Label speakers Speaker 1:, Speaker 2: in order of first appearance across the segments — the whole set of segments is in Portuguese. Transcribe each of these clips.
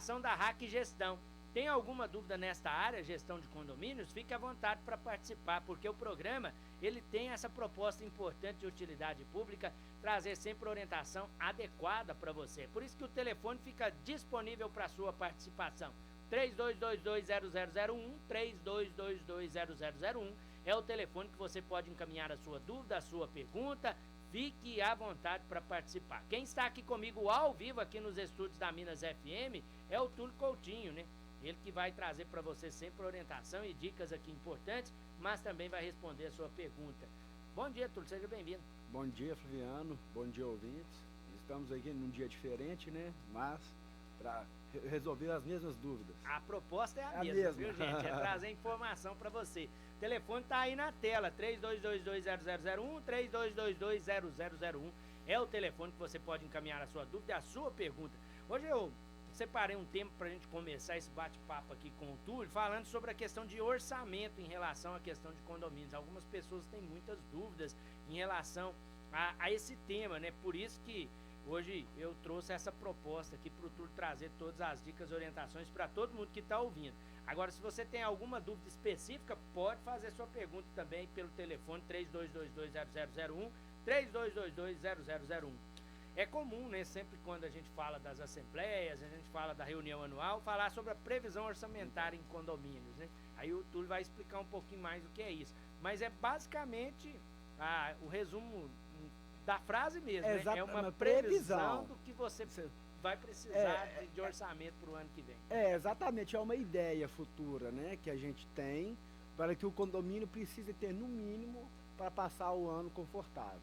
Speaker 1: ação da Hack Gestão. Tem alguma dúvida nesta área, gestão de condomínios? Fique à vontade para participar, porque o programa ele tem essa proposta importante de utilidade pública, trazer sempre orientação adequada para você. Por isso que o telefone fica disponível para sua participação. 32220001, 32220001 é o telefone que você pode encaminhar a sua dúvida, a sua pergunta. Fique à vontade para participar. Quem está aqui comigo ao vivo aqui nos estúdios da Minas FM é o Túlio Coutinho, né? Ele que vai trazer para você sempre orientação e dicas aqui importantes, mas também vai responder a sua pergunta. Bom dia, Túlio, seja bem-vindo.
Speaker 2: Bom dia, Flaviano. Bom dia, ouvintes. Estamos aqui num dia diferente, né? Mas para resolver as mesmas dúvidas.
Speaker 1: A proposta é a mesma, viu, gente? É trazer informação para você. O telefone tá aí na tela, 32220001, 32220001. É o telefone que você pode encaminhar a sua dúvida e a sua pergunta. Hoje eu separei um tempo para a gente começar esse bate-papo aqui com o Túlio, falando sobre a questão de orçamento em relação à questão de condomínios. Algumas pessoas têm muitas dúvidas em relação a esse tema, né? Por isso que hoje eu trouxe essa proposta aqui para o Túlio trazer todas as dicas e orientações para todo mundo que está ouvindo. Agora, se você tem alguma dúvida específica, pode fazer sua pergunta também pelo telefone 32220001, 32220001. É comum, né, sempre quando a gente fala das assembleias, a gente fala da reunião anual, falar sobre a previsão orçamentária em condomínios, né? Aí o Túlio vai explicar um pouquinho mais o que é isso. Mas é basicamente o resumo da frase mesmo, né? É uma previsão do que você vai precisar de orçamento para o ano que vem.
Speaker 2: Exatamente, é uma ideia futura, né, que a gente tem para que o condomínio precise ter no mínimo para passar o ano confortável,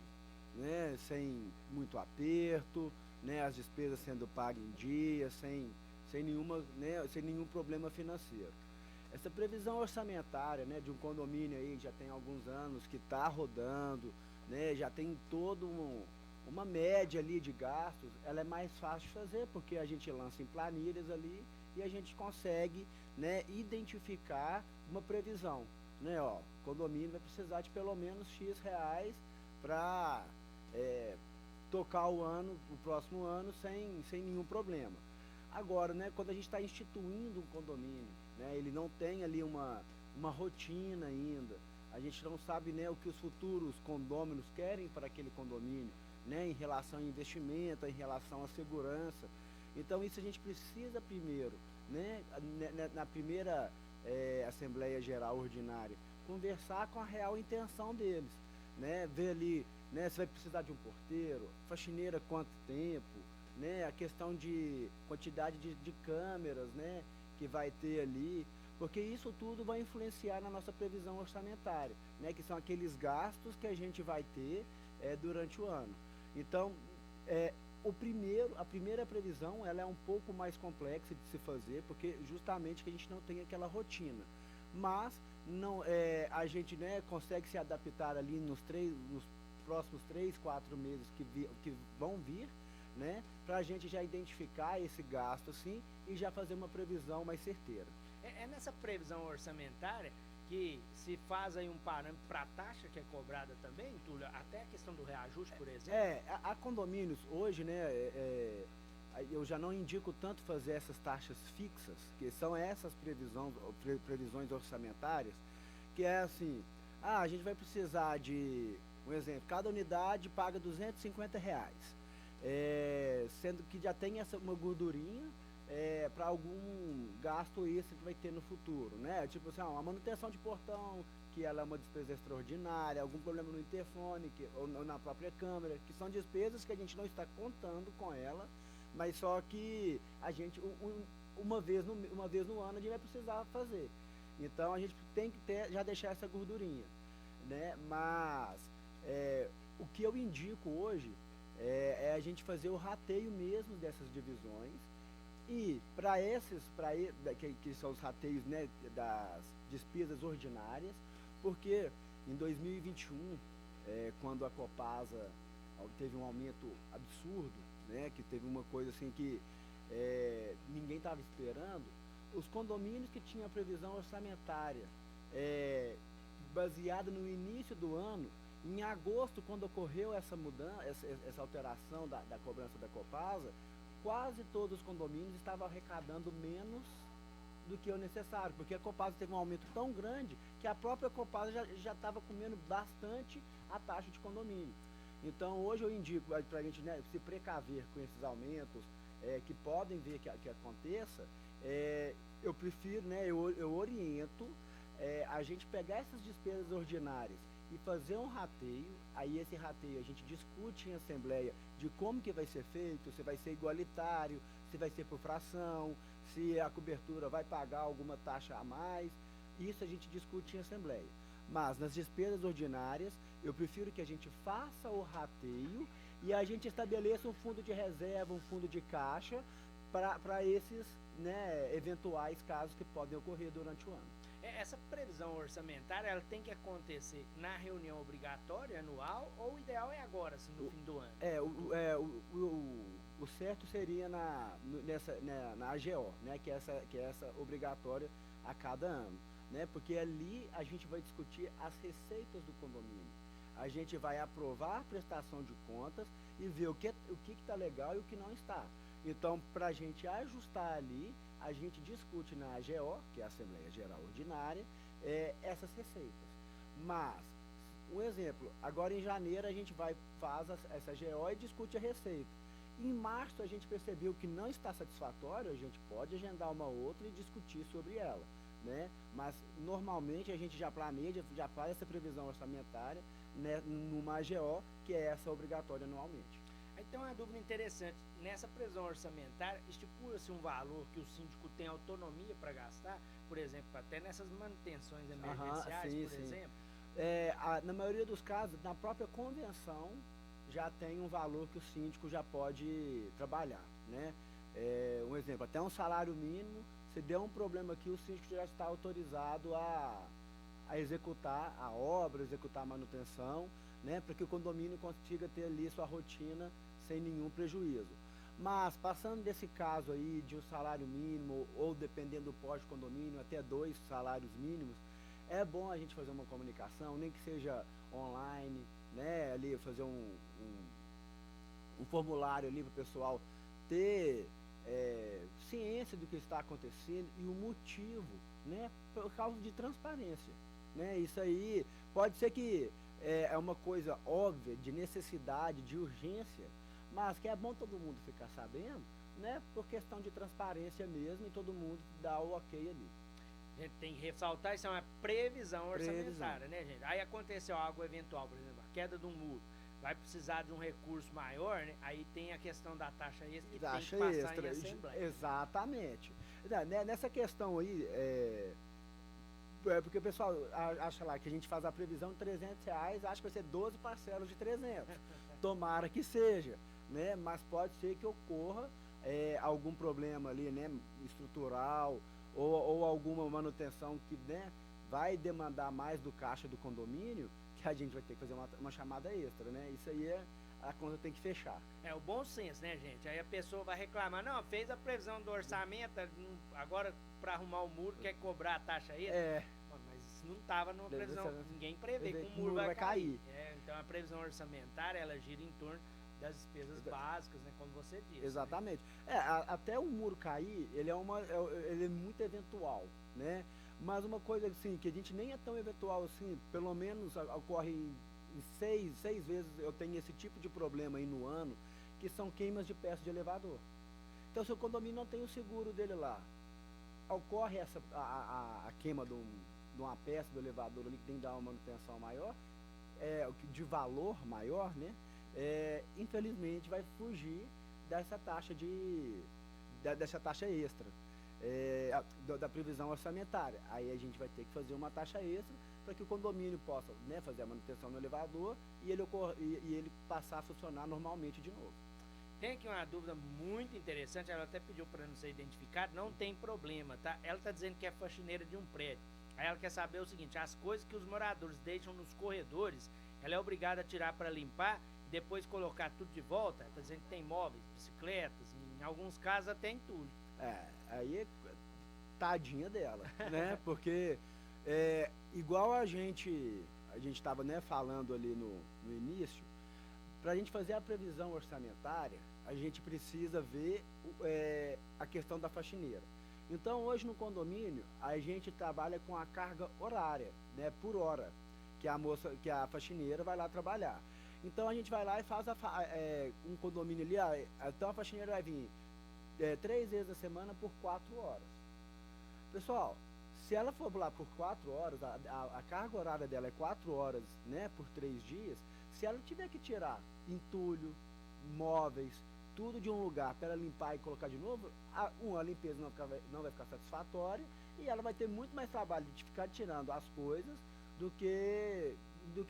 Speaker 2: né, sem muito aperto, né, as despesas sendo pagas em dia, sem nenhum problema financeiro. Essa previsão orçamentária, né, de um condomínio aí já tem alguns anos que está rodando, né, já tem todo uma média ali de gastos, ela é mais fácil de fazer porque a gente lança em planilhas ali e a gente consegue, né, identificar uma previsão, né, ó, o condomínio vai precisar de pelo menos X reais para tocar o próximo ano sem nenhum problema. Agora, né, quando a gente está instituindo um condomínio, né, ele não tem ali uma rotina ainda, a gente não sabe, né, o que os futuros condôminos querem para aquele condomínio, né, em relação a investimento, em relação à segurança. Então isso a gente precisa primeiro, né, na primeira Assembleia Geral Ordinária, conversar com a real intenção deles, né, ver ali, né, se vai precisar de um porteiro, faxineira quanto tempo, né, a questão de quantidade de câmeras, né, que vai ter ali, porque isso tudo vai influenciar na nossa previsão orçamentária, né, que são aqueles gastos que a gente vai ter durante o ano. Então, a primeira previsão ela é um pouco mais complexa de se fazer, porque justamente que a gente não tem aquela rotina. Mas não, a gente, né, consegue se adaptar ali nos próximos 3, 4 meses que vão vir, né, para a gente já identificar esse gasto assim e já fazer uma previsão mais certeira.
Speaker 1: É nessa previsão orçamentária que se faz aí um parâmetro para a taxa que é cobrada também, Túlio? Até a questão do reajuste, por exemplo?
Speaker 2: A condomínios hoje, né, eu já não indico tanto fazer essas taxas fixas, que são essas previsões orçamentárias, que é assim, a gente vai precisar de, um exemplo, cada unidade paga R$250, sendo que já tem uma gordurinha, para algum gasto extra que vai ter no futuro, né? Tipo assim, a manutenção de portão, que ela é uma despesa extraordinária, algum problema no interfone, ou na própria câmera, que são despesas que a gente não está contando com ela, mas só que a gente, uma vez no ano, a gente vai precisar fazer. Então a gente tem que já deixar essa gordurinha, né? Mas o que eu indico hoje é a gente fazer o rateio mesmo dessas divisões. E que são os rateios, né, das despesas ordinárias, porque em 2021, quando a Copasa teve um aumento absurdo, né, que teve uma coisa assim que ninguém estava esperando, os condomínios que tinham a previsão orçamentária baseada no início do ano, em agosto, quando ocorreu essa mudança, essa alteração da cobrança da Copasa, quase todos os condomínios estavam arrecadando menos do que o necessário, porque a Copasa teve um aumento tão grande que a própria Copasa já estava comendo bastante a taxa de condomínio. Então hoje eu indico para a gente, né, se precaver com esses aumentos que podem ver que aconteça, eu prefiro, né, eu oriento a gente pegar essas despesas ordinárias e fazer um rateio. Aí esse rateio a gente discute em assembleia de como que vai ser feito, se vai ser igualitário, se vai ser por fração, se a cobertura vai pagar alguma taxa a mais. Isso a gente discute em assembleia. Mas nas despesas ordinárias, eu prefiro que a gente faça o rateio e a gente estabeleça um fundo de reserva, um fundo de caixa para esses, né, eventuais casos que podem ocorrer durante o ano.
Speaker 1: Essa previsão orçamentária, ela tem que acontecer na reunião obrigatória anual, ou o ideal é agora, assim, no fim do ano?
Speaker 2: O certo seria na AGO, né, que é essa obrigatória a cada ano, né, porque ali a gente vai discutir as receitas do condomínio. A gente vai aprovar a prestação de contas e ver o que está legal e o que não está. Então, para a gente ajustar ali, a gente discute na AGO, que é a Assembleia Geral Ordinária, essas receitas. Mas, um exemplo, agora em janeiro a gente faz essa AGO e discute a receita. Em março a gente percebeu que não está satisfatório, a gente pode agendar uma outra e discutir sobre ela, né? Mas normalmente a gente já planeja, já faz essa previsão orçamentária, né, numa AGO, que é essa obrigatória anualmente.
Speaker 1: Então, uma dúvida interessante, nessa previsão orçamentária, estipula-se um valor que o síndico tem autonomia para gastar, por exemplo, até nessas manutenções emergenciais,
Speaker 2: sim,
Speaker 1: por exemplo?
Speaker 2: Na maioria dos casos, na própria convenção, já tem um valor que o síndico já pode trabalhar, né? Um exemplo, até um salário mínimo, se der um problema aqui, o síndico já está autorizado a executar a obra, executar a manutenção, né, para que o condomínio consiga ter ali sua rotina sem nenhum prejuízo. Mas, passando desse caso aí de um salário mínimo, ou dependendo do porte de condomínio, até 2 salários mínimos, é bom a gente fazer uma comunicação, nem que seja online, né, ali fazer um formulário ali para o pessoal ter ciência do que está acontecendo e o motivo, né, por causa de transparência, né. Isso aí pode ser que é uma coisa óbvia, de necessidade, de urgência, mas que é bom todo mundo ficar sabendo, né, por questão de transparência mesmo, e todo mundo dá o ok ali.
Speaker 1: A gente tem que ressaltar, isso é uma previsão orçamentária, né, gente? Aí aconteceu algo eventual, por exemplo, a queda de um muro, vai precisar de um recurso maior, né? Aí tem a questão da taxa extra que tem que passar em assembleia.
Speaker 2: Exatamente. Nessa questão aí, porque o pessoal acha lá que a gente faz a previsão de R$300, acha que vai ser 12 parcelas de 300. Tomara que seja, né? Mas pode ser que ocorra algum problema ali, né, estrutural, ou alguma manutenção que, né, vai demandar mais do caixa do condomínio, que a gente vai ter que fazer uma chamada extra, né? Isso aí a conta tem que fechar.
Speaker 1: É o bom senso, né, gente? Aí a pessoa vai reclamar, não, fez a previsão do orçamento, agora para arrumar o muro quer cobrar a taxa extra. Mas não estava numa previsão, ninguém prevê que o muro vai cair. Então a previsão orçamentária, ela gira em torno das despesas básicas, né, como você disse.
Speaker 2: Exatamente. Né? Até o muro cair, ele é muito eventual, né? Mas uma coisa assim, que a gente nem é tão eventual assim, pelo menos ocorre em 6 vezes eu tenho esse tipo de problema aí no ano, que são queimas de peças de elevador. Então, se o condomínio não tem o seguro dele lá, ocorre a queima de uma peça do elevador ali que tem que dar uma manutenção maior, de valor maior, né? Infelizmente vai fugir dessa taxa dessa taxa extra, da previsão orçamentária. Aí a gente vai ter que fazer uma taxa extra para que o condomínio possa, né, fazer a manutenção no elevador e ele passar a funcionar normalmente de novo.
Speaker 1: Tem aqui uma dúvida muito interessante, ela até pediu para não ser identificada, não tem problema, tá? Ela está dizendo que é faxineira de um prédio. Aí ela quer saber o seguinte, as coisas que os moradores deixam nos corredores, ela é obrigada a tirar para limpar e depois colocar tudo de volta? Está dizendo que tem móveis, bicicletas, em alguns casos até entulho.
Speaker 2: Aí tadinha dela, né? Porque igual a gente estava, né, falando ali no início, para a gente fazer a previsão orçamentária, a gente precisa ver a questão da faxineira. Então, hoje no condomínio, a gente trabalha com a carga horária, né, por hora, que a faxineira vai lá trabalhar. Então, a gente vai lá e faz um condomínio ali, então a faxineira vai vir 3 vezes a semana por 4 horas. Pessoal, se ela for lá por 4 horas, a carga horária dela é 4 horas, né, por 3 dias, se ela tiver que tirar entulho, móveis, tudo de um lugar para ela limpar e colocar de novo, a limpeza não vai ficar satisfatória e ela vai ter muito mais trabalho de ficar tirando as coisas do que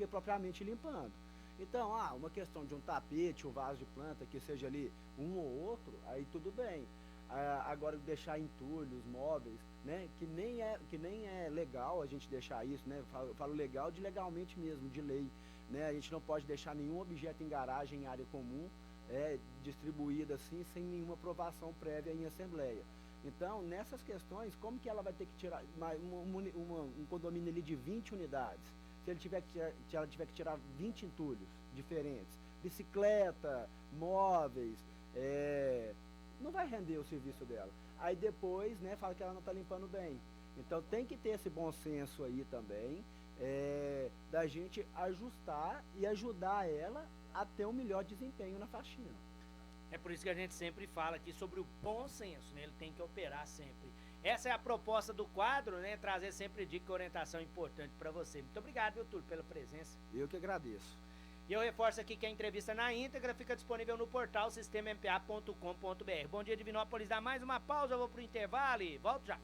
Speaker 2: propriamente limpando. Então, uma questão de um tapete, um vaso de planta, que seja ali um ou outro, aí tudo bem. Agora, deixar entulhos, móveis, né, que nem é legal a gente deixar isso, né, eu falo legal de legalmente mesmo, de lei, né, a gente não pode deixar nenhum objeto em garagem, em área comum, distribuído assim, sem nenhuma aprovação prévia em assembleia. Então, nessas questões, como que ela vai ter que tirar um condomínio ali de 20 unidades? Se ela tiver que tirar 20 entulhos diferentes, bicicleta, móveis, não vai render o serviço dela. Aí depois, né, fala que ela não está limpando bem. Então tem que ter esse bom senso aí também, da gente ajustar e ajudar ela a ter um melhor desempenho na faxina.
Speaker 1: É por isso que a gente sempre fala aqui sobre o bom senso, né? Ele tem que operar sempre. Essa é a proposta do quadro, né? Trazer sempre dica e orientação importante para você. Muito obrigado, viu, Túlio, pela presença.
Speaker 2: Eu que agradeço.
Speaker 1: E eu reforço aqui que a entrevista na íntegra fica disponível no portal sistemampa.com.br. Bom dia, Divinópolis. Dá mais uma pausa, eu vou pro intervalo e volto já.